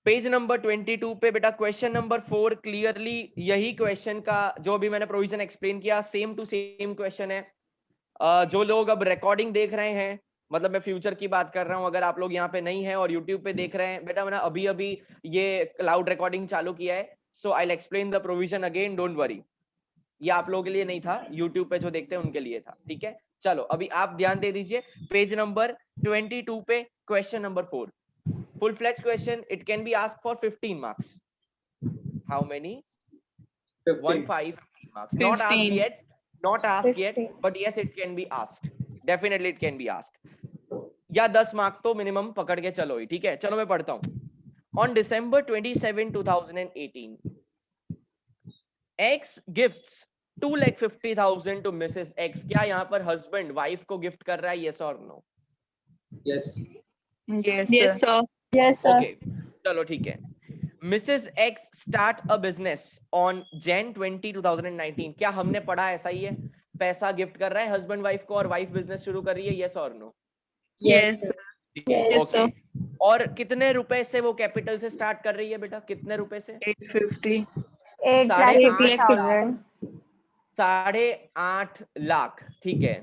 Page number 22 पे बेटा question number 4 clearly यही क्वेश्चन का जो भी मैंने प्रोविजन एक्सप्लेन किया सेम टू सेम क्वेश्चन है। जो लोग अब रिकॉर्डिंग देख रहे हैं, मतलब मैं फ्यूचर की बात कर रहा हूं, अगर आप लोग यहाँ पे नहीं है और यूट्यूब पे देख रहे हैं, बेटा मैंने अभी अभी ये क्लाउड रिकॉर्डिंग चालू किया है, so I will explain the provision again, don't worry. ये आप लोगों के लिए नहीं था, यूट्यूब पे जो देखते हैं उनके लिए था, ठीक है। चलो अभी आप ध्यान दे दीजिए पेज नंबर 22 पे question number 4, full fledged question, it can be asked for 15 marks. How many? 1 5 15 marks. Not asked 15. yet, not asked yet, 15. but yes it can be asked, definitely it can be asked। या 10 mark तो minimum पकड़ के चलो ही, ठीक है। चलो मैं पढ़ता हूं। On December 27 2018 X gifts 2,50,000 to Mrs. X। क्या यहाँ पर हस्बैंड वाइफ को गिफ्ट कर रहा है, yes or no? Yes. Yes, sir. Yes, sir. Okay, चलो ठीक है। Mrs. X start a business on Jan 20 2019। क्या हमने पढ़ा ऐसा ही है, पैसा गिफ्ट कर रहा है हस्बैंड वाइफ को और वाइफ बिजनेस शुरू कर रही है, yes or no? Yes, sir. Yes, okay. और कितने रुपए से वो कैपिटल से स्टार्ट कर रही है बेटा, कितने रुपए से? 850. 8,50,000. 8.5 लाख, ठीक है।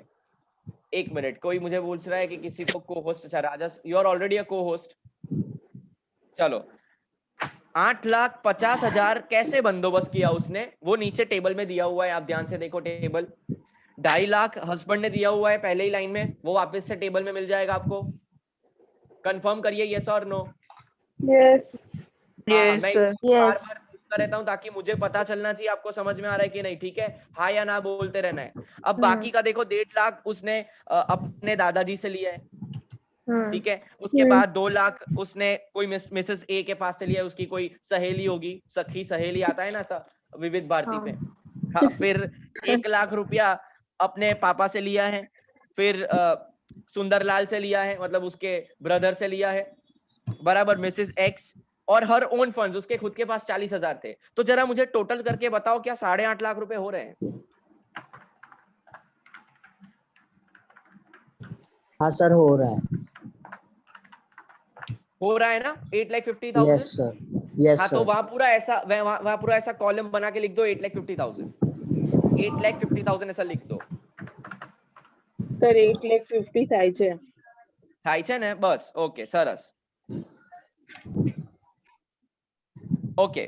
एक मिनट, कोई मुझे पूछ रहा है कि किसी को को होस्ट, अच्छा राजा यू आर ऑलरेडी अ को होस्ट। चलो 8,50,000 कैसे बंदोबस्त किया उसने, वो नीचे टेबल में दिया हुआ है, आप ध्यान से देखो टेबल। 2.5 लाख हस्बैंड ने दिया हुआ है पहले ही लाइन में, वो वापस से टेबल में मिल जाएगा आपको। कंफर्म करिए यस और नो। Yes. Yes, मैं sir. बार Yes. बार पूछता रहता हूँ ताकि मुझे पता चलना चाहिए आपको समझ में आ रहा है कि नहीं, ठीक है। हाँ या ना बोलते रहना है। अब बाकी का देखो 1.5 लाख उसने अपने दादाजी से लिया है, ठीक है। उसके बाद 2 लाख उसने कोई मिसेस ए के पास से लिया है, उसकी कोई सहेली होगी, सखी सहेली आता है ना सा विविध भारती पे। हाँ, फिर 1 लाख रुपया अपने पापा से लिया है, फिर सुंदरलाल से लिया है, मतलब उसके ब्रदर से लिया है, बराबर, मिसेस एक्स। और हर ओन फंड्स उसके खुद के पास 40,000 थे। तो जरा मुझे टोटल करके बताओ क्या 8.5 लाख रुपए हो रहे हैं? हाँ सर, हो रहा है। हो रहा है ना 8,50,000? यस सर, यस हाँ, तो सर। वहां पूरा ऐसा वहां पूरा ऐसा कॉलम बना के लिख दो 8,50,000, 8,50,000 ऐसा लिख दो। સર 1,50,000 થાય છે। થાય છે ને, બસ ઓકે, સરસ। ओके,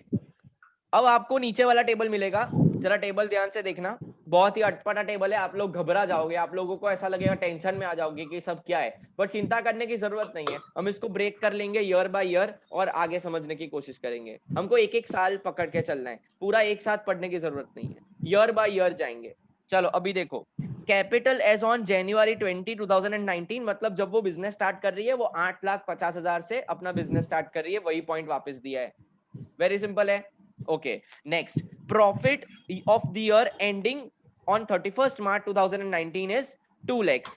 अब आपको नीचे वाला टेबल मिलेगा, जरा टेबल ध्यान से देखना, बहुत ही अटपटा टेबल है, आप लोग घबरा जाओगे, आप लोगों को ऐसा लगेगा, टेंशन में आ जाओगे कि सब क्या है, बट चिंता करने की जरूरत नहीं है। हम इसको ब्रेक कर लेंगे ईयर बाय ईयर और आगे समझने की कोशिश करेंगे। हमको एक एक साल पकड़ के चलना है, पूरा एक साथ पढ़ने की जरूरत नहीं है, ईयर बाय ईयर जाएंगे। चलो अभी देखो, कैपिटल एज ऑन January 20 2019, मतलब जब वो बिजनेस स्टार्ट कर रही है वो 8,50,000 से अपना बिजनेस स्टार्ट कर रही है, वही पॉइंट वापस दिया है, वेरी सिंपल है। Okay, next, profit of the year ending on 31st March 2019 is 2 lakh.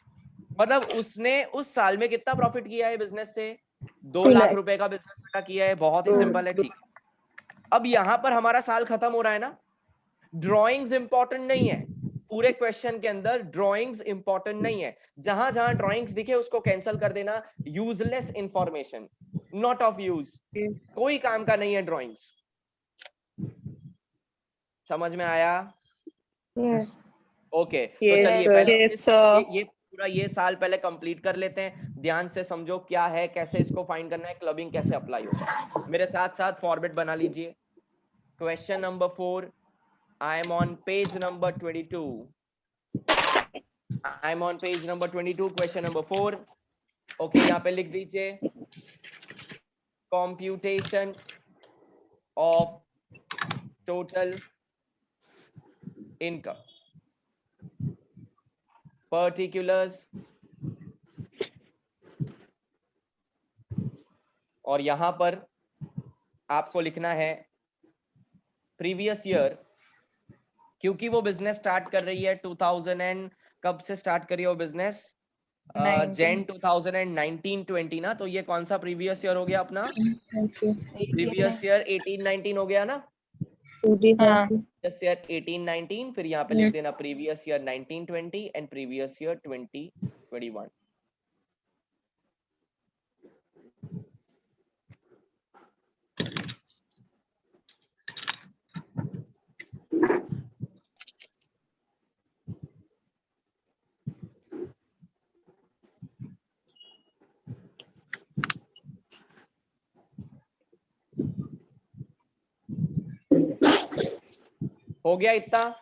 मतलब उसने उस साल में कितना प्रॉफिट किया है बिजनेस से? 2 लाख रुपए का बिजनेस बेटा किया है, बहुत ही सिंपल है, ठीक। अब यहां पर हमारा साल खत्म हो रहा है ना, ड्रॉइंग्स इंपॉर्टेंट नहीं है, पूरे क्वेश्चन के अंदर ड्रॉइंग्स इंपॉर्टेंट नहीं है, जहां जहां ड्रॉइंग्स दिखे उसको कैंसिल कर देना, useless information, not of use, कोई काम का नहीं है ड्रॉइंग्स। समझ में आया? Yes. ओके, तो Yes, चलिए sir. पहले Yes, sir. ये पूरा ये साल पहले कंप्लीट कर लेते हैं, ध्यान से समझो क्या है, कैसे इसको फाइंड करना है, क्लबिंग कैसे अप्लाई होगा। मेरे साथ साथ फॉर्मेट बना लीजिए। Question number 4, I am on page number 22, I am on page number 22, question number 4। Okay, यहाँ पे लिख दीजिए, computation of total income, particulars, और यहां पर आपको लिखना है प्रीवियस ईयर, क्योंकि वो बिजनेस स्टार्ट कर रही है 2000 एंड कब से स्टार्ट करी है वो बिजनेस? Jan 2019-20 ना, तो ये कौन सा प्रीवियस ईयर हो गया अपना? प्रीवियस ईयर 18-19 हो गया ना, हाँ. प्रीवियस ईयर 18-19, फिर यहाँ पे लिख देना previous year 19-20 and previous year 20-21। हो गया इतना?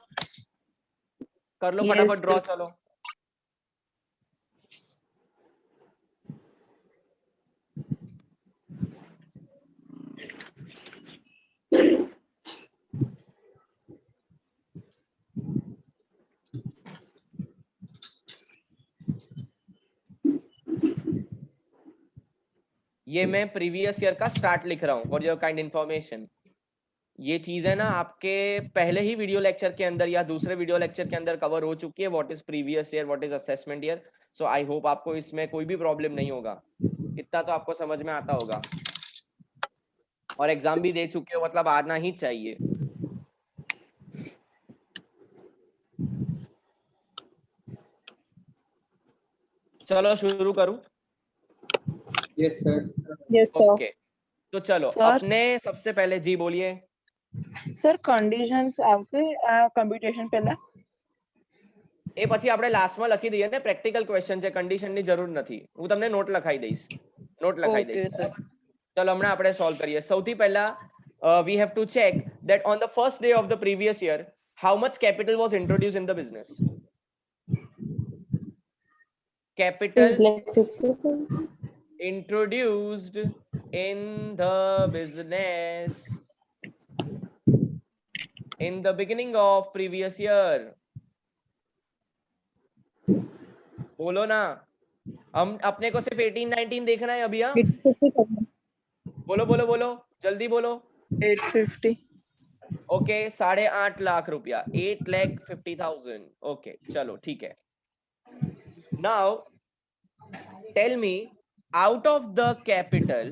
कर लो Yes, फटाफट ड्रॉ, sir. चलो। ये मैं प्रीवियस ईयर का स्टार्ट लिख रहा हूँ फॉर योर काइंड इन्फॉर्मेशन। ये चीज है ना आपके पहले ही वीडियो लेक्चर के अंदर या दूसरे वीडियो लेक्चर के अंदर कवर हो चुकी है, what is previous year, what is assessment year. So I hope आपको इसमें कोई भी प्रॉब्लम नहीं होगा, इतना तो आपको समझ में आता होगा, और एग्जाम भी दे चुके हो, मतलब आना ही चाहिए। चलो शुरू करूं? Yes sir. Yes, sir. Okay तो चलो Sir. अपने सबसे पहले जी बोलिए। સર કન્ડિશન્સ આવશે આ કમ્પ્યુટેશન પહેલા? એ પછી આપણે લાસ્ટમાં લખી દઈએ ને, પ્રેક્ટિકલ ક્વેશ્ચન છે, કન્ડિશનની જરૂર નથી, હું તમને નોટ લખાઈ દઈશ, નોટ લખાઈ Okay, દઈશ, sir. બરાબર? ચલો હમણાં આપણે સોલ્વ કરીએ। સૌથી પહેલા we have to check that on the first day of the previous year how much capital was introduced in the business. Capital introduced in the business in the beginning of previous year. बोलो ना, हम अपने को सिर्फ 18-19 देखना है अभी। हाँ बोलो बोलो बोलो, जल्दी बोलो। 850. ओके 8.5 लाख रुपया, 8,50,000। ओके चलो ठीक है। Now tell me out of the capital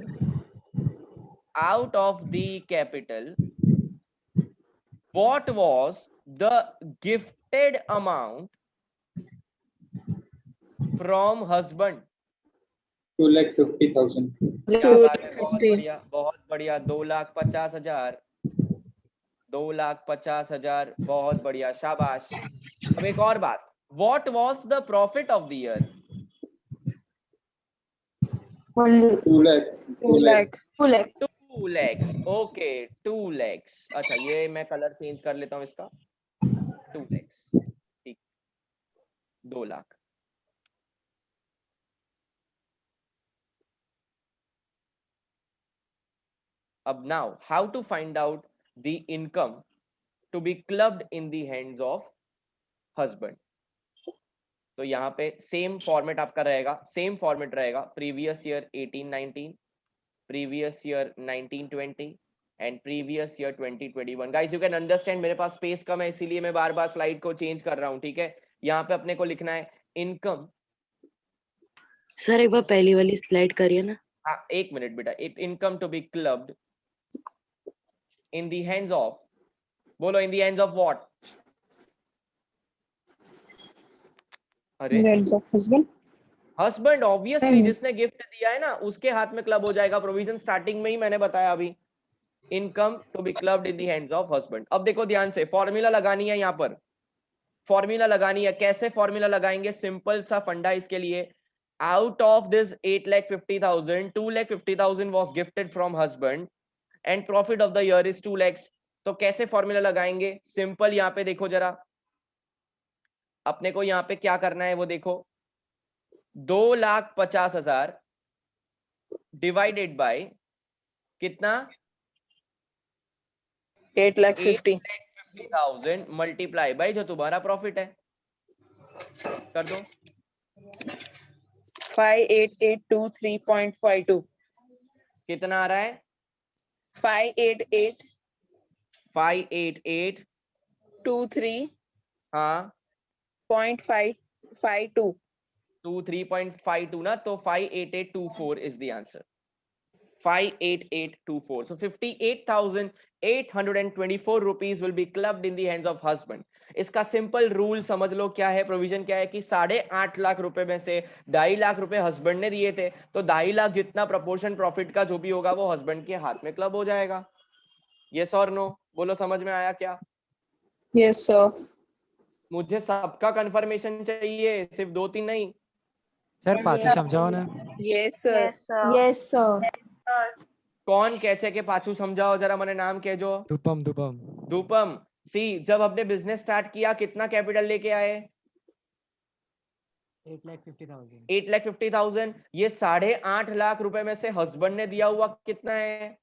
what was the gifted amount from husband? 2,50,000। क्या बात है, बहुत बढ़िया बहुत बढ़िया। 2,50,000, 2,50,000, बहुत बढ़िया, शाबाश। अब एक और बात, what was the profit of the year? 2 lakh। 2 lakh. 2 lakh. 2 lakhs। Okay 2 lakhs। अच्छा ये मैं कलर चेंज कर लेता हूँ इसका, 2 lakhs, ठीक, 2 लाख। अब now how to find out the income to be clubbed in the hands of husband? तो यहाँ पे सेम फॉर्मेट आपका रहेगा, सेम फॉर्मेट रहेगा, previous year 18-19, previous year 19-20 and previous year 20-21। Guys you can understand मेरे पास space कम है, इसीलिए मैं बार बार स्लाइड को चेंज कर रहा हूँ, ठीक है? यहाँ पे अपने को लिखना है इनकम। सर एक बार पहली वाली स्लाइड करिए ना। हाँ एक मिनट बेटा। Income to be clubbed in the hands of, बोलो in the hands of what? अरे Hands of husband. Husband obviously, जिसने गिफ्ट दिया है ना उसके हाथ में क्लब हो जाएगा। प्रोविजन स्टार्टिंग में ही मैंने बताया अभी, income to be clubbed in the hands of husband. अब देखो ध्यान से, फॉर्मूला लगानी है, यहाँ पर फॉर्मूला लगानी है। कैसे फॉर्मूला लगाएंगे? सिंपल सा फंडा इसके लिए, out of this 8,50,000, 2,50,000 was gifted from husband and profit of the year is 2 lakhs। तो कैसे फॉर्मूला लगाएंगे? सिंपल, यहाँ पे देखो जरा, अपने को यहाँ पे क्या करना है वो देखो, 2,50,000 डिवाइडेड बाय कितना? 8,50,000 मल्टीप्लाई बाय जो तुम्हारा प्रॉफिट है, कर दो। 58823.52। कितना आ रहा है? 588 588 हाँ 23.52। 23.52 ना, तो 58824 is the answer, 58824। so 58,824 rupees will be clubbed in the hands of husband। इसका सिंपल रूल समझ लो क्या है, प्रोविजन क्या है कि 8.5 लाख रुपए में से 2.5 लाख रुपए हस्बैंड ने दिए थे, तो 2.5 लाख जितना प्रपोर्शन प्रॉफिट का जो भी होगा वो हस्बैंड के हाथ में क्लब हो जाएगा। यस और नो? बोलो समझ में आया क्या? Yes, sir. मुझे सबका कंफर्मेशन चाहिए, सिर्फ 2-3 नहीं। सर पाछू समझाओ ना। Yes, sir. Yes, sir. कौन कहছে કે પાછું સમજાવો? જરા મને નામ કહેજો। धूपम धूपम। धूपम सी जब हमने बिजनेस स्टार्ट किया कितना कैपिटल लेके आए? 8,50,000 8,50,000। ये 8.5 लाख रुपए में से हस्बैंड ने दिया हुआ कितना है?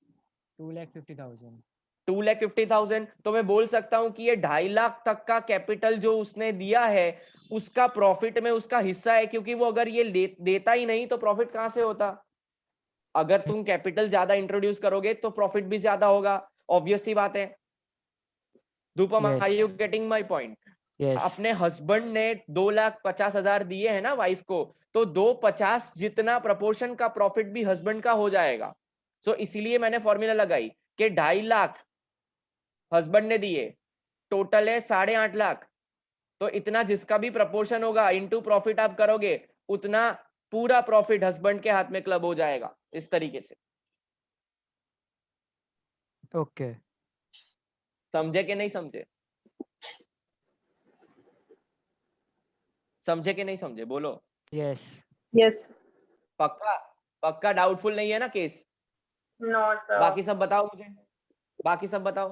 2,50,000 2,50,000। तो मैं बोल सकता हूं कि ये 2.5 लाख तक का कैपिटल जो उसने दिया है उसका प्रॉफिट में उसका हिस्सा है, क्योंकि वो अगर ये देता ही नहीं तो प्रॉफिट कहां से होता? अगर तुम कैपिटल ज्यादा इंट्रोड्यूस करोगे तो प्रॉफिट भी ज्यादा होगा, ऑब्वियस सी बात है। धूपम, Yes. Are you getting my point? yes अपने हस्बैंड ने 2,50,000 दिए हैं ना वाइफ को, तो 250 जितना प्रपोर्शन का प्रॉफिट भी हस्बैंड का हो जाएगा। सो इसीलिए मैंने फॉर्मूला लगाई कि 2.5 लाख हस्बैंड ने दिए, टोटल है 8.5 लाख। तो इतना जिसका भी प्रपोर्शन होगा इनटू प्रॉफिट आप करोगे, उतना पूरा प्रॉफिट हस्बैंड के हाथ में क्लब हो जाएगा, इस तरीके से। okay समझे कि नहीं समझे? समझे कि नहीं समझे? बोलो। yes Yes. पक्का? पक्का डाउटफुल नहीं है ना केस? No, sir. बाकी सब बताओ मुझे, बाकी सब बताओ।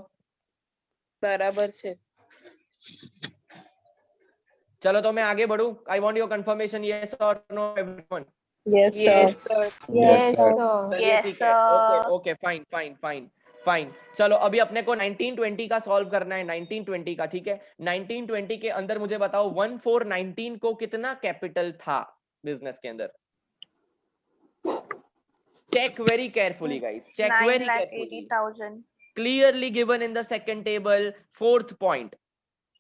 बराबर છે. चलो तो मैं आगे बढ़ूं। I want your confirmation, yes और no everyone. Yes, sir. Yes, sir. Yes, sir. चलिए ठीक है, okay okay fine fine fine fine. चलो अभी अपने को 1920 का सॉल्व करना है, 1920 का, ठीक है। 1920 के अंदर मुझे बताओ 1419 को कितना कैपिटल था बिजनेस के अंदर? Check very carefully guys, check very carefully. 9,80,000. Clearly given in the second table, fourth point.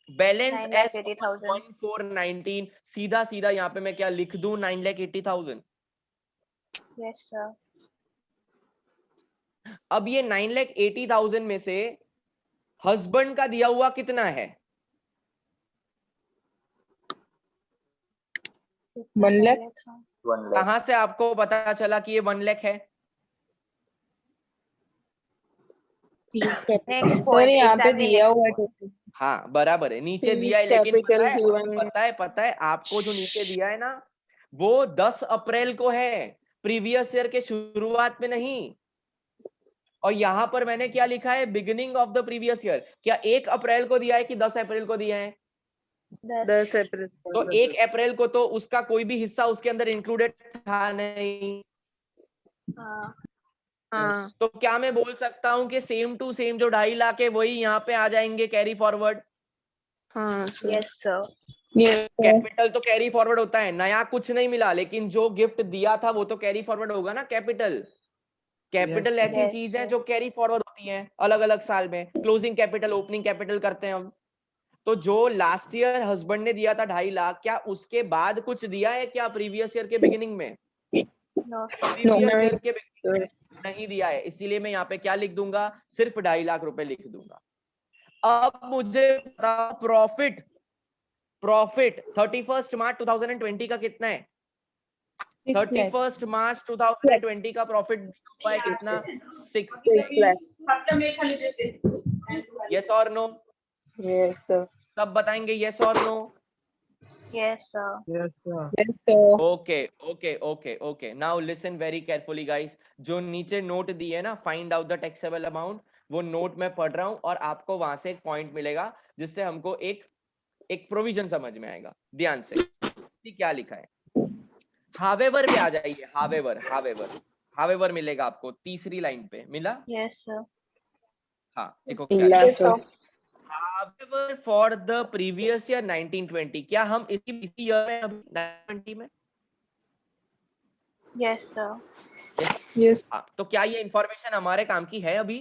Balance as 9,80,000. 1419। सीधा सीधा यहाँ पे मैं क्या लिख दूं? 9,80,000। Yes, sir. अब ये 9,80,000 में से हस्बैंड का दिया हुआ कितना है? 1 lakh. कहां से आपको पता चला कि ये 1 लाख है? Next Sir, point. यहाँ पे Exactly दिया next हुआ है point. total. हाँ बराबर है, नीचे Please दिया है, लेकिन capital पता है, given है। पता है आपको जो नीचे दिया है ना, वो 10 अप्रैल को है, प्रीवियस ईयर के शुरुआत में नहीं। और यहां पर मैंने क्या लिखा है? Beginning of the previous year. क्या 1 अप्रैल को दिया है कि 10 अप्रैल को दिया है? 10 अप्रैल तो 1 अप्रैल को तो उसका कोई भी हिस्सा उसके अंदर इंक्लूडेड था नहीं। हाँ तो क्या मैं बोल सकता हूं कि सेम टू सेम जो 2.5 लाख है वही यहाँ पे आ जाएंगे कैरी फॉरवर्ड? हाँ Yes, sir. Yes, sir. Capital तो कैरी फॉरवर्ड होता है, नया कुछ नहीं मिला, लेकिन जो गिफ्ट दिया था वो तो कैरी फॉरवर्ड होगा ना। कैपिटल कैपिटल ऐसी Yes, चीज है sir. जो कैरी फॉरवर्ड होती है अलग अलग साल में। क्लोजिंग कैपिटल, ओपनिंग कैपिटल करते हैं हम। तो जो लास्ट ईयर हस्बैंड ने दिया था 2.5 लाख, क्या उसके बाद कुछ दिया है क्या प्रीवियस ईयर के बिगिनिंग में? No, sir. प्रीवियस नहीं। ईयर के beginning में नहीं दिया है, इसीलिए मैं यहाँ पे क्या लिख दूंगा? सिर्फ 2.5 लाख रुपए लिख दूंगा। अब मुझे बताओ प्रॉफिट, प्रॉफिट 31 मार्च 2020 का कितना है? 6 lakhs. 31 मार्च 2020 का प्रॉफिट हुआ है कितना? 6 lakh. यस और नो? Yes, sir. सब बताएंगे यस और no? Yes, sir. Yes, sir. Okay okay okay okay, now listen very carefully guys. जो नीचे नोट दिए है ना, find out the taxable amount, वो नोट मैं पढ़ रहा हूं और आपको वहां से एक पॉइंट मिलेगा जिससे हमको एक प्रोविजन समझ में आएगा। ध्यान से क्या लिखा है। हावेवर पे आ जाइए, हावेवर हावेवर हावेवर मिलेगा आपको तीसरी लाइन पे। मिला? Yes, sir. हाँ देखो मिला, क्या sir. However for the previous year 1920। क्या हम इसी ईयर में अभी 1920 में? Yes, sir. Yes. हाँ, तो क्या ये इंफॉर्मेशन हमारे काम की है अभी?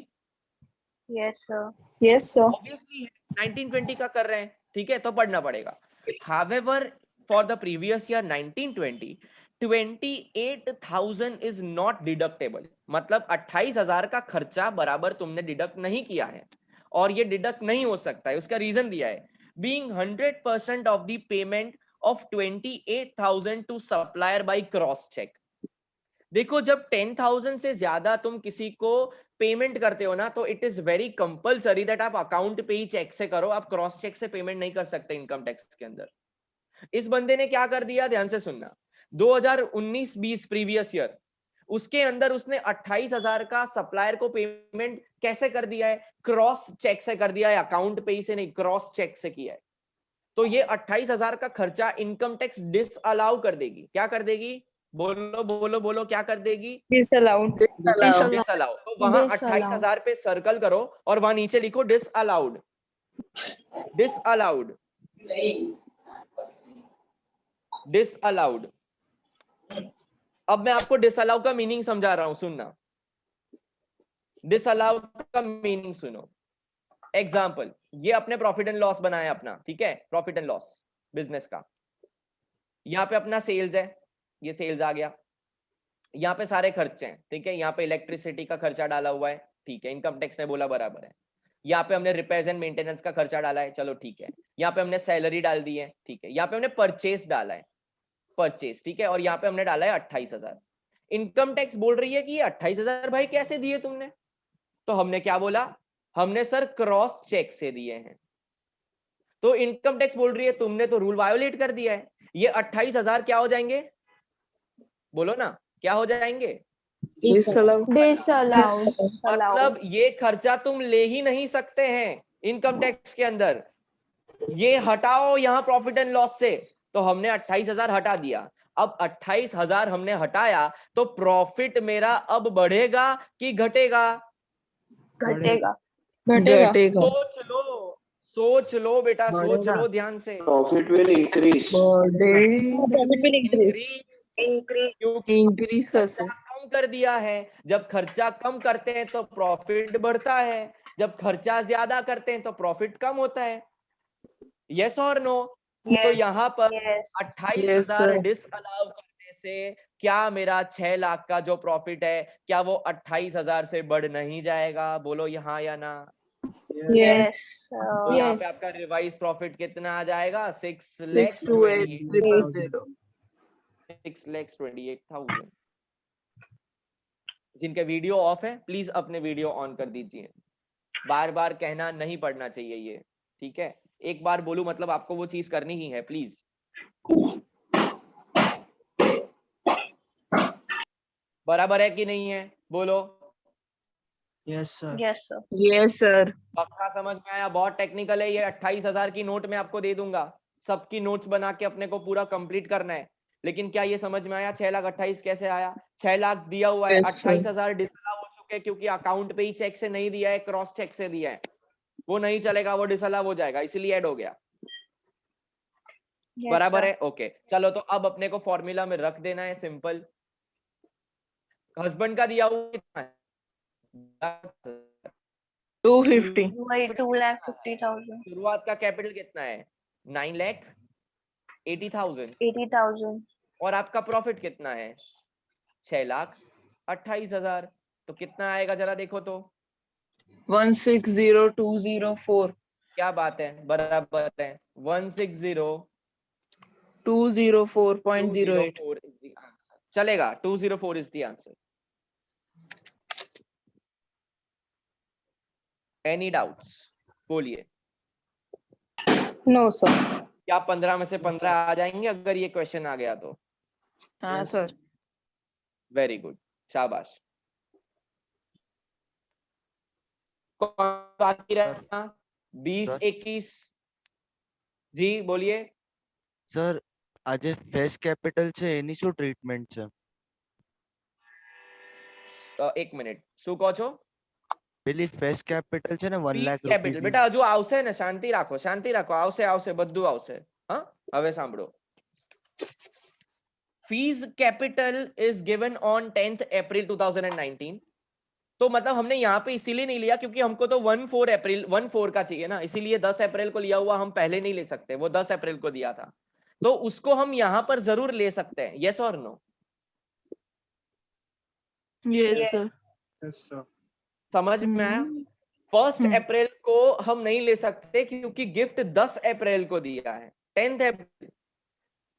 Yes, sir. Yes, sir. Obviously 1920 का कर रहे हैं, ठीक है, तो पढ़ना पड़ेगा। However for the previous year 1920 28,000 is not deductible. मतलब 28,000 का खर्चा बराबर तुमने डिडक्ट नहीं किया है, और ये डिडक्ट नहीं हो सकता है। उसका रीजन दिया है, being 100% of the payment of 28,000 to supplier by cross check. देखो जब 10,000 से ज्यादा तुम किसी को पेमेंट करते हो ना, तो it is very compulsory that आप अकाउंट पे ही चेक से करो, आप क्रॉस चेक से पेमेंट नहीं कर सकते इनकम टैक्स के अंदर। इस बंदे ने क्या कर दिया, ध्यान से सुनना, 2019-20 प्रीवियस ईयर उसके अंदर उसने 28,000 का सप्लायर को पेमेंट कैसे कर दिया है? क्रॉस चेक से कर दिया है, अकाउंट पे ही से नहीं, क्रॉस चेक से किया है। तो ये 28,000 का खर्चा इनकम टैक्स डिसअलाउ कर देगी। क्या कर देगी? बोलो बोलो बोलो, क्या कर देगी? Disallowed. डिसअलाउ। तो वहां Disallowed. 28,000 पे सर्कल करो और वहां नीचे लिखो डिसअलाउड। Disallowed, disallowed. अब मैं आपको डिसअलाउ का मीनिंग समझा रहा हूं, सुनना। डिसअलाउ का मीनिंग सुनो। एग्जाम्पल, ये अपने प्रॉफिट एंड लॉस बनाया अपना, ठीक है, प्रॉफिट एंड लॉस बिजनेस का। यहाँ पे अपना सेल्स है, ये सेल्स आ गया। यहाँ पे सारे खर्चे हैं, ठीक है, यहाँ पे इलेक्ट्रिसिटी का खर्चा डाला हुआ है, ठीक है, इनकम टैक्स ने बोला बराबर है। यहाँ पे हमने रिपेयर्स एंड मेंटेनेंस का खर्चा डाला है, चलो ठीक है। यहाँ पे हमने सैलरी डाल दी है, ठीक है। यहाँ पे हमने परचेस डाला है, परचेस, ठीक है, और यहाँ पे हमने डाला है 28,000। इनकम टैक्स बोल रही है कि ये 28,000 भाई कैसे दिए तुमने? तो हमने क्या बोला? हमने सर क्रॉस चेक से दिए हैं। तो इनकम टैक्स बोल रही है तुमने तो रूल वायोलेट कर दिया है। ये 28,000 क्या हो जाएंगे? बोलो ना, क्या हो जाएंगे? Disallowed. Disallowed. मतलब ये खर्चा तुम ले ही नहीं सकते हैं इनकम टैक्स के अंदर। ये हटाओ यहाँ प्रॉफिट एंड लॉस से। तो हमने 28,000 हटा दिया। अब 28,000 हमने हटाया तो प्रॉफिट मेरा अब बढ़ेगा कि घटेगा? घटेगा. घटेगा. सोच लो, सोच लो बेटा, सोच लो ध्यान से। Profit will increase. Profit will increase. क्योंकि Increase खर्चा कम कर दिया है। जब खर्चा कम करते हैं तो प्रॉफिट बढ़ता है, जब खर्चा ज्यादा करते हैं तो प्रॉफिट कम होता है। यस और नो? तो यहाँ पर Yes. 28,000 sir. डिसअलाउ करने से क्या मेरा 6 लाख का जो प्रॉफिट है, क्या वो 28,000 से बढ़ नहीं जाएगा? बोलो यहाँ या ना। Yes. तो यहाँ पे Yes. आपका रिवाइज प्रॉफिट कितना आ जाएगा? 6,28,000। जिनके वीडियो ऑफ है प्लीज अपने वीडियो ऑन कर दीजिए। बार बार कहना नहीं पड़ना चाहिए ये, ठीक है? एक बार बोलूं मतलब आपको वो चीज करनी ही है, प्लीज। बराबर है कि नहीं है? बोलो। Yes, sir. Yes, sir. Yes, sir. पक्का समझ में आया? बहुत टेक्निकल है ये। 28,000 की नोट मैं आपको दे दूंगा, सबकी नोट्स बना के अपने को पूरा कंप्लीट करना है। लेकिन क्या ये समझ में आया 6,28,000 कैसे आया? 6 लाख दिया हुआ है, Yes, sir. 28,000 डिसअलाउ हो चुके हैं क्योंकि अकाउंट पे ही चेक से नहीं दिया है, क्रॉस चेक से दिया है। वो नहीं चलेगा, वो डिसअलाउ हो जाएगा, इसीलिए ऐड हो गया। Yes, बराबर sir. है? ओके चलो, तो अब अपने को फॉर्मूला में रख देना है सिंपल। हस्बैंड का दिया हुआ कितना है? 250. वही 2,50,000. शुरुआत का कैपिटल कितना है? 9,80,000। 80,000. और आपका प्रॉफिट कितना है? 6,28,000। तो कितना आएगा जरा देखो तो। 160,204. क्या बात है, बराबर है। 204.08. 160,204 is the answer. चलेगा, 204 is the answer. Any doubts? बोलिए। No, sir. क्या 15 में से 15 आ जाएंगे अगर ये क्वेश्चन आ गया तो? हाँ Yes. सर. वेरी गुड, शाबाश। कौन बाकी रहना? 20, 21 जी बोलिए। સર આજે ફેસ કેપિટલ છે એની શું ટ્રીટમેન્ટ છે? એક મિનિટ, શું કહો છો? પેલી ફેસ કેપિટલ છે ને 1 ફીસ લાખ કેપિટલ રૂપિયા. બેટા હજુ આવશે ને, શાંતિ રાખો, શાંતિ રાખો, આવશે આવશે, બધું આવશે। હા, હવે સાંભળો। Fees capital is given on 10th अप्रैल 2019। तो मतलब हमने यहाँ पे इसीलिए नहीं लिया क्योंकि हमको तो 14 का चाहिए ना, इसीलिए 10 अप्रैल को लिया हुआ हम पहले नहीं ले सकते, वो 10 अप्रैल को दिया था, तो उसको हम यहाँ पर जरूर ले सकते हैं। यस और no? Yes, sir. Yes, sir. समझ में आया? 1 अप्रैल को हम नहीं ले सकते क्योंकि गिफ्ट 10 अप्रैल को दिया है।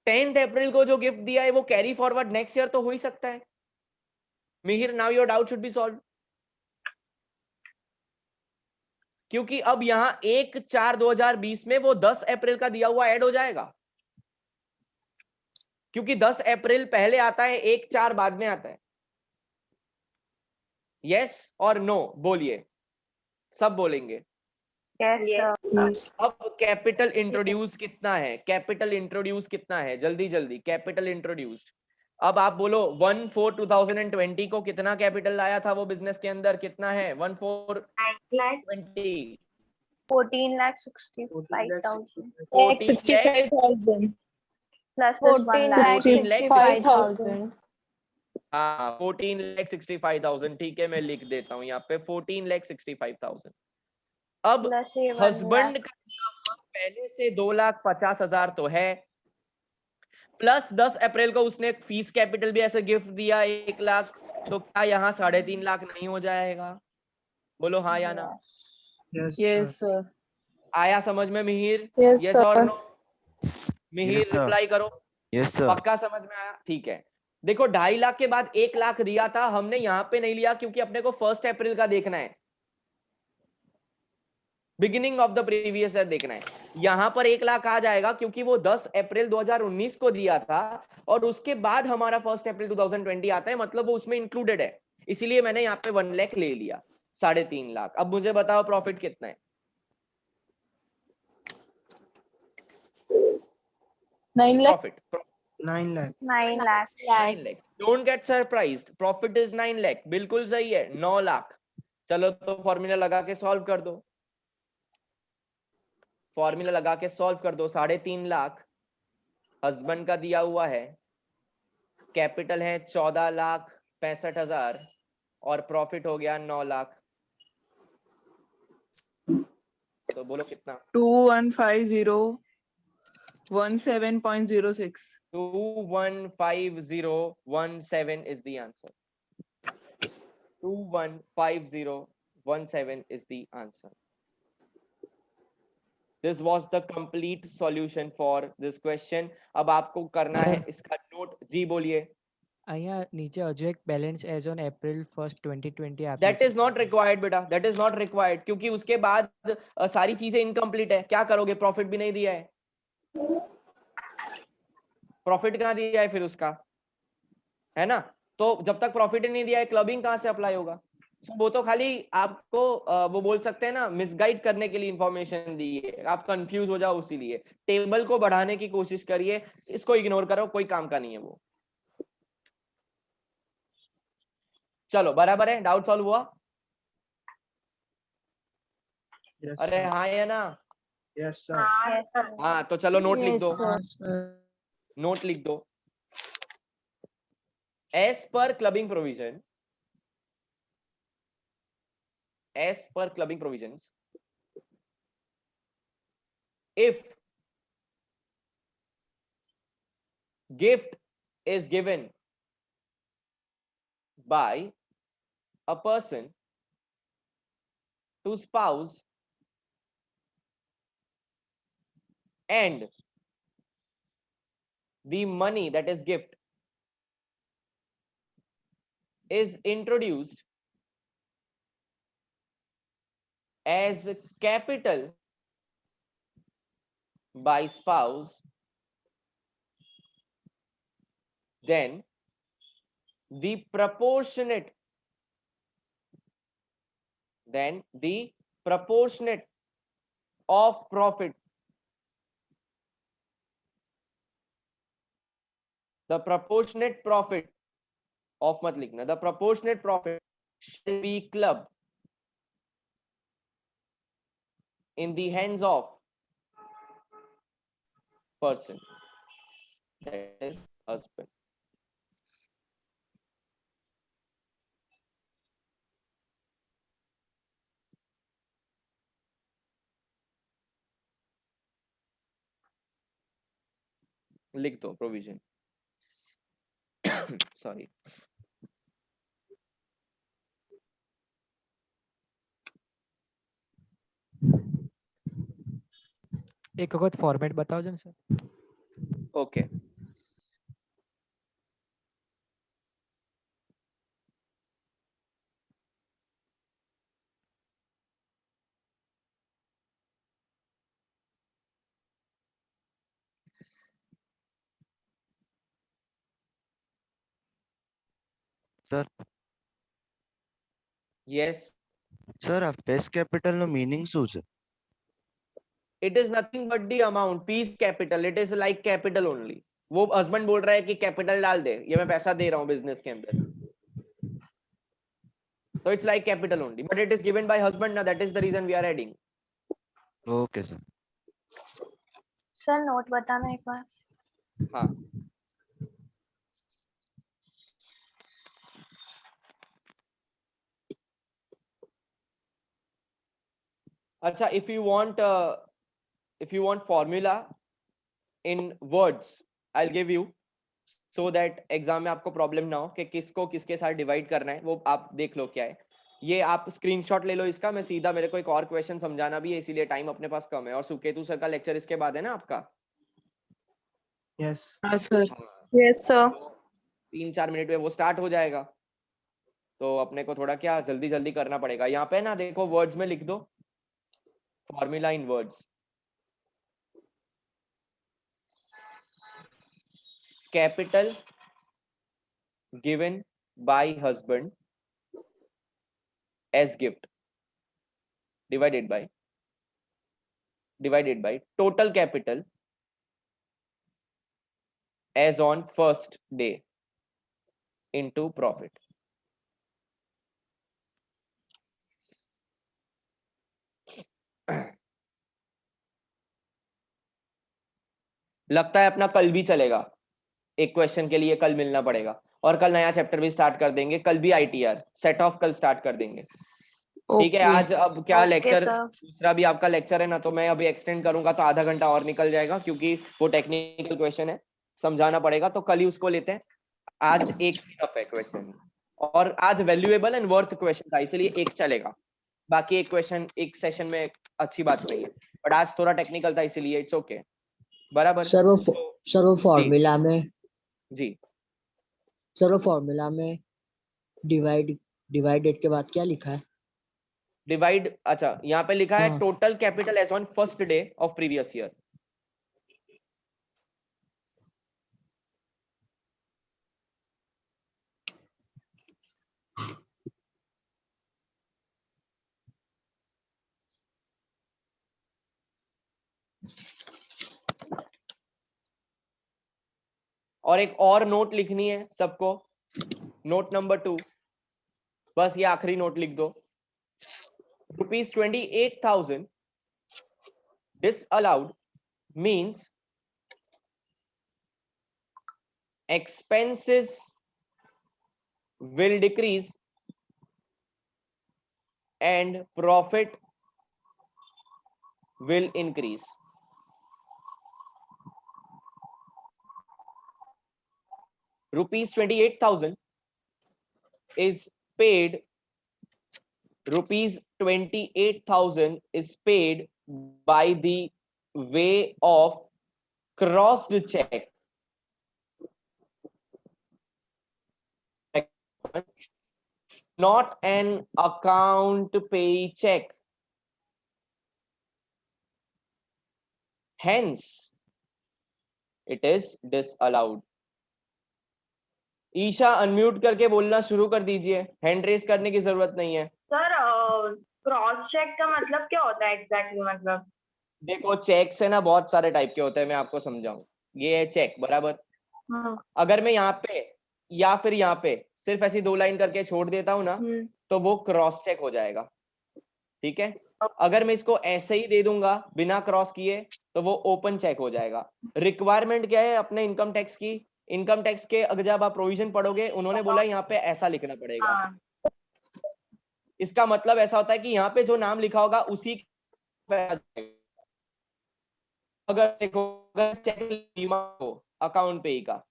10th अप्रैल को जो गिफ्ट दिया है वो कैरी फॉरवर्ड नेक्स्ट ईयर तो हो ही सकता है। Mihir, now your doubt should be solve. क्योंकि अब यहां 1/4/2020 में वो 10 अप्रैल का दिया हुआ ऐड हो जाएगा, क्योंकि 10 अप्रैल पहले आता है, 1/4 बाद में आता है। यस और नो बोलिए, सब बोलेंगे। Yes, sir. Yes. अब कैपिटल इंट्रोड्यूस कितना है, कैपिटल इंट्रोड्यूस कितना है, जल्दी जल्दी कैपिटल इंट्रोड्यूस्ड। अब आप बोलो 1/4/2020 को कितना कैपिटल लाया था वो बिजनेस के अंदर, कितना है 1/4/20? 14,65,000 65,000. plus this 1 lakh. 65,000. हाँ 14,65,000, ठीक है मैं लिख देता हूँ यहाँ पे 14,65,000। अब Plus ये 1 हस्बैंड lakh. का पहले से 2,50,000 तो है, प्लस 10 अप्रैल को उसने फीस कैपिटल भी ऐसे गिफ्ट दिया 1 लाख, तो क्या यहाँ 3.5 लाख नहीं हो जाएगा? बोलो हाँ या ना। Yes, Yes, sir. sir. आया समझ में मिहिर? Yes, यस और sir. No? Mihir Yes, sir. Reply करो। Yes sir. पक्का समझ में आया? ठीक है, देखो 2.5 लाख के बाद 1 लाख दिया था, हमने यहाँ पे नहीं लिया क्योंकि अपने को 1 अप्रैल का देखना है, beginning of the previous year देखना है। यहां पर 1 लाख आ जाएगा क्योंकि वो 10 अप्रैल 2019 को दिया था और उसके बाद हमारा 1 अप्रैल 2020 आता है, मतलब वो उसमें इंक्लूडेड है, इसीलिए मैंने यहाँ पे 1 लाख ले लिया, 3.5 लाख। अब मुझे बताओ प्रॉफिट कितना है? 9 lakh. Profit 9 lakh. 9 lakh. 9 lakh. Don't get surprised, profit is 9 lakh, बिल्कुल सही है 9 लाख। चलो तो फॉर्मूला लगा के सॉल्व कर दो, फॉर्मूला लगा के सॉल्व कर दो। 3.5 लाख हस्बैंड का दिया हुआ है, कैपिटल है 14,65,000 और प्रॉफिट हो गया 9 लाख। तो बोलो कितना? 215017.06. 215017 is the answer. 215017 is the answer. This was the complete solution for this question. अब आपको करना है Sir. इसका नोट। जी बोलिए। અહીંયા નીચે હજુ એક balance as on April 1st 2020 આપ્યું That છે. is not required बेटा, that is not required क्योंकि उसके बाद सारी चीजें इनकम्प्लीट है। क्या करोगे, प्रॉफिट भी नहीं दिया है, प्रॉफिट कहाँ दिया है फिर उसका, है ना? तो जब तक प्रॉफिट ही नहीं दिया है क्लबिंग कहाँ से अप्लाई होगा? वो तो खाली आपको वो बोल सकते हैं ना, मिसगाइड करने के लिए इंफॉर्मेशन दी है, आप कंफ्यूज हो जाओ, इसीलिए टेबल को बढ़ाने की कोशिश करिए, इसको इग्नोर करो, कोई काम का नहीं है वो। चलो बराबर है, डाउट सॉल्व हुआ? Yes, अरे sir. हाँ या ना? Yes, sir. Yes, sir. हाँ तो चलो नोट लिख दो, sir. नोट लिख दो। एज पर clubbing provision, as per clubbing provisions, if gift is given by a person to spouse and the money, that is gift, is introduced as capital by spouse, then the proportionate of profit, the proportionate profit of mat likhna, the proportionate profit shall be clubbed in the hands of person, that is husband. लिख दो provision. Sorry, એક વખત format બતાવજો ને sir. Okay sir yes, sir આ face capital નો meaning શું છે? it is nothing but the amount, fees capital, it is like capital only. वो हस्बैंड बोल रहा है कि कैपिटल डाल दे, ये मैं पैसा दे रहा हूँ बिजनेस के अंदर, तो it's like capital only, but it is given by husband ना, that is the reason we are adding. Okay sir. Sir note बताना एक बार. हाँ, अच्छा, if you want formula in words, I'll give you, so that exam में आपको problem ना हो कि किसको किसके साथ डिवाइड करना है, वो आप देख लो क्या है. ये आप स्क्रीनशॉट ले लो इसका, मैं सीधा, मेरे को एक और क्वेश्चन समझाना भी है, इसीलिए टाइम अपने पास कम है, और सुकेतु सर का लेक्चर इसके बाद है ना आपका. Yes. हाँ सर. Yes, sir. 3-4 मिनट में वो स्टार्ट हो जाएगा, तो अपने को थोड़ा क्या जल्दी जल्दी करना पड़ेगा. यहाँ पे ना देखो, वर्ड्स में लिख दो formula in words. Capital given by husband as gift divided by total capital as on first day into profit. लगता है अपना कल भी चलेगा, एक क्वेश्चन के लिए कल मिलना पड़ेगा, और कल नया चैप्टर भी स्टार्ट कर देंगे, कल भी ITR सेट ऑफ कल स्टार्ट कर देंगे. ठीक है. आज अब क्या लेक्चर, दूसरा भी आपका लेक्चर है ना, तो मैं अभी एक्सटेंड करूंगा तो आधा घंटा और निकल जाएगा, क्योंकि वो टेक्निकल क्वेश्चन है, समझाना पड़ेगा, तो कल ही उसको लेते हैं. आज एक इनफ है क्वेश्चन, और आज वैल्यूएबल एंड वर्थ क्वेश्चन था, इसलिए एक चलेगा, बाकी एक क्वेश्चन एक सेशन में अच्छी बात नहीं है, बट आज थोड़ा टेक्निकल था, इसीलिए इट्स ओके. बराबर. सर वो फॉर्मूला में, जी सर वो फॉर्मूला में डिवाइडेड के बाद क्या लिखा है? डिवाइड, अच्छा यहाँ पे लिखा है हाँ. Total capital as on first day of previous year. और एक और नोट लिखनी है सबको, नोट नंबर 2, बस ये आखिरी नोट लिख दो. ₹28,000 disallowed means expenses will decrease and profit will increase. ₹28,000 is paid. ₹28,000 is paid by the way of crossed check. Not an account pay check. Hence, it is disallowed. Isha unmute करके बोलना शुरू कर दीजिए, हैंड रेस करने की जरूरत नहीं है. सर क्रॉस चेक का मतलब क्या होता है एग्जैक्टली? मतलब देखो, चेक से ना बहुत सारे टाइप के होते हैं, मैं आपको समझाऊं. ये है चेक, बराबर. अगर मैं यहाँ पे या फिर यहाँ पे सिर्फ ऐसी 2 लाइन करके छोड़ देता हूँ ना, तो वो क्रॉस चेक हो जाएगा. ठीक है. अगर मैं इसको ऐसे ही दे दूंगा बिना क्रॉस किए, तो वो ओपन चेक हो जाएगा. रिक्वायरमेंट क्या है अपने इनकम टैक्स की? इनकम टैक्स के अगर जब आप प्रोविजन पढ़ोगे, उन्होंने बोला यहाँ पे ऐसा लिखना पड़ेगा. इसका मतलब ऐसा होता है कि यहाँ पे जो नाम लिखा होगा उसी अगर चेक रीमा हो अकाउंट पे का,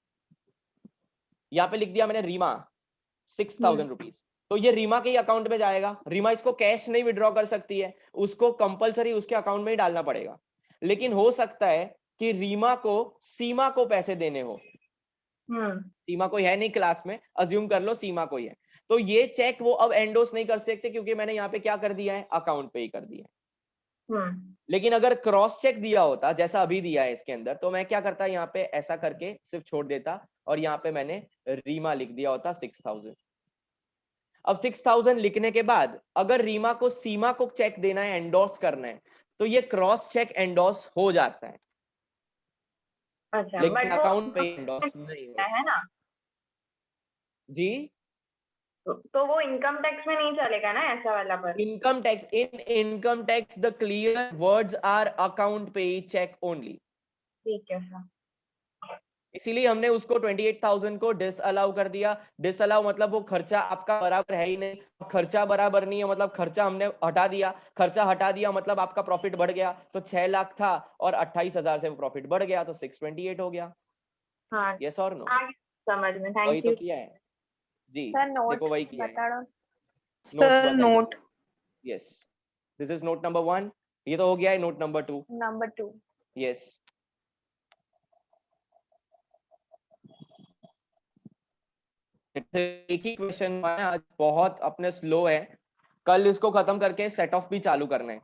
यहाँ पे लिख दिया मैंने रीमा 6,000 रुपीज, तो ये रीमा के ही अकाउंट में जाएगा. रीमा इसको कैश नहीं विड्रॉ कर सकती है, उसको कंपलसरी उसके अकाउंट में ही डालना पड़ेगा. लेकिन हो सकता है कि रीमा को सीमा को पैसे देने हो. सीमा कोई है नहीं क्लास में, अज्यूम कर लो सीमा कोई है, तो ये चेक वो अब एंडोस नहीं कर सकते, क्योंकि मैंने यहाँ पे क्या कर दिया है, अकाउंट पे ही कर दिया है. लेकिन अगर क्रॉस चेक दिया होता जैसा अभी दिया है इसके अंदर, तो मैं क्या करता, यहाँ पे ऐसा करके सिर्फ छोड़ देता, और यहाँ पे मैंने रीमा लिख दिया होता 6,000. अब 6000 लिखने के बाद अगर रीमा को सीमा को चेक देना है, एंडोर्स करना है, तो ये क्रॉस चेक एंडोर्स हो जाता है, अच्छा लेकिन बट अकाउंट पे वो एंडोर्स नहीं होता। है ना, जी, तो वो इनकम टैक्स में नहीं चलेगा ना ऐसा वाला पर? Income tax, in income tax the clear words are account pay cheque only. ठीक है सर। इसीलिए हमने उसको 28,000 को डिसअलाउ कर दिया। डिसअलाउ मतलब वो खर्चा आपका बराबर है ही नहीं, खर्चा बराबर नहीं है मतलब खर्चा हमने हटा दिया, खर्चा हटा दिया मतलब आपका प्रॉफिट बढ़ गया, तो 6 लाख था और 28,000 से वो प्रॉफिट बढ़ गया तो 628 हो गया। हाँ यस और नो? आ गया समझ में, वही थैंक तो यू। किया है जी, सर नोट देखो वही किया है। बता दो। Sir note yes, this is note number 1, ये तो हो गया है। Note number 2, number 2। यस, एक ही क्वेश्चन है आज, बहुत अपने स्लो है, कल इसको खत्म करके सेट ऑफ भी चालू करना है,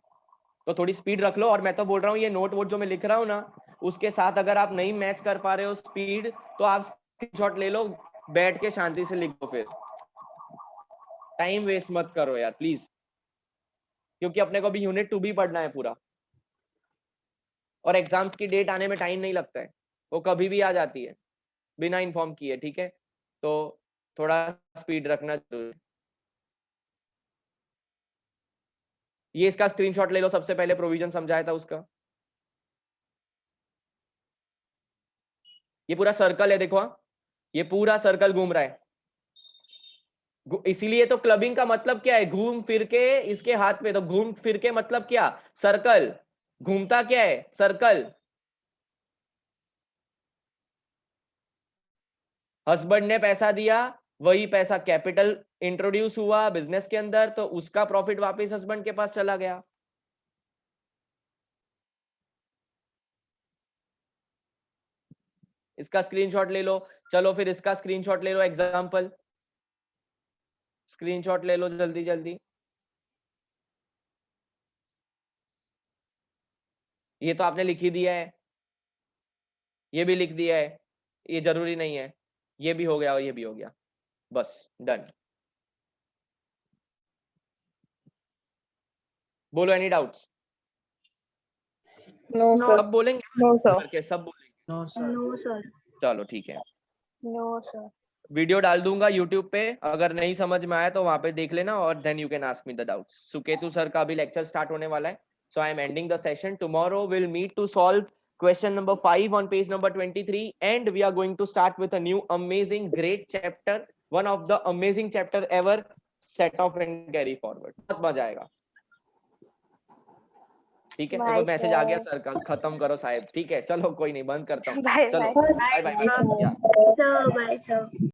तो थोड़ी स्पीड रख लो। और मैं तो बोल रहा हूँ ये नोट वोट जो मैं लिख रहा हूँ ना, उसके साथ अगर आप नहीं मैच कर पा रहे हो स्पीड, तो आप स्क्रीनशॉट ले लो, बैठ के शांति से लिख दो, फिर टाइम वेस्ट मत करो यार प्लीज, क्योंकि अपने को भी यूनिट 2 भी पढ़ना है पूरा, और एग्जाम्स की डेट आने में टाइम नहीं लगता है, वो कभी भी आ जाती है बिना इन्फॉर्म किए, ठीक है? तो थोड़ा स्पीड रखना जरूरी है। ये इसका स्क्रीनशॉट ले लो, सबसे पहले प्रोविजन समझाया था उसका, ये पूरा सर्कल है, देखो हाँ, ये पूरा सर्कल घूम रहा है, इसीलिए तो क्लबिंग का मतलब क्या है, घूम फिर के इसके हाथ पे, तो घूम फिर के मतलब क्या, सर्कल घूमता क्या है, सर्कल। हस्बैंड ने पैसा दिया, वही पैसा कैपिटल इंट्रोड्यूस हुआ बिजनेस के अंदर, तो उसका प्रॉफिट वापस हस्बैंड के पास चला गया। इसका स्क्रीनशॉट ले लो, चलो फिर इसका स्क्रीनशॉट ले लो, एग्जांपल स्क्रीनशॉट ले लो जल्दी जल्दी। ये तो आपने लिख ही दिया है, ये भी लिख दिया है, ये जरूरी नहीं है, ये भी हो गया और ये भी हो गया, बस डन। बोलो एनी डाउट्स? नो सर सब बोलेंगे नो सर करके, सब बोलेंगे? No, sir. No sir. चलो ठीक है, नो सर। वीडियो डाल दूंगा यूट्यूब पे, अगर नहीं समझ में आया तो वहां पे देख लेना, और then you can ask me the doubts. Suketu sir का अभी लेक्चर स्टार्ट होने वाला है, so I am ending the session. Tomorrow will meet to solve question number 5 on page number 23, and we are going to start with a new amazing great chapter, one of the amazing chapter ever, set off and carry forward। बहुत मजा आएगा, ठीक है? देखो message आ गया sir का, खत्म करो साहब, ठीक है? चलो कोई नहीं, बंद करता हूँ, बाय चलो bye. Bye bye. Sir bye sir.